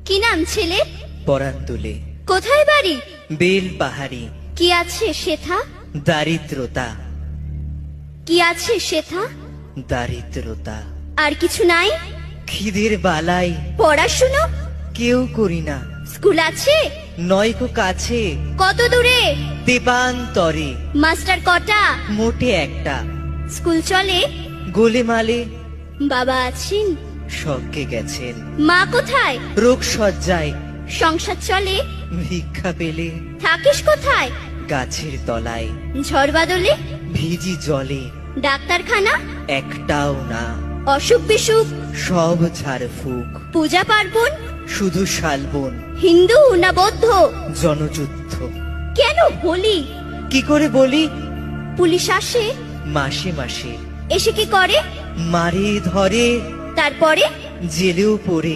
কি নাম ছেলে? পরান তুলে কোথায় বাড়ি? বেল পাহাড়ি। কি আছে সেথা? দারিদ্রতা, কি আছে সেথা? দারিদ্রতা। আর কিছু নাই? খিদের বালাই পড়াশুনো? কেউ করি না, স্কুল আছে? নয়কো কাছে কত দূরে? দেবান্তরে। মাস্টার কটা? মোটে একটা। স্কুল চলে? গোলেমালে বাবা আছেন? স্বর্গে গেছেন। মা কোথায়? রোগ সজ্জায় সংসার চলে? ভিক্ষা পেলে থাকিস কোথায়? গাছের তলায়। ঝড় বাদলে? ভিজি জলে ডাক্তারখানা? একটাও না, অসুখ বিসুখ? সব ঝাড়ফুঁক। পূজা পার্বণ? শুধু শালবন, হিন্দু না বৌদ্ধ? জনযুদ্ধ। কেন হোলি? কি করে বলি? পুলিশ আসে? মাসে মাসে এসে কি করে? মারে ধরে, তারপরে? জেলেও পড়ে।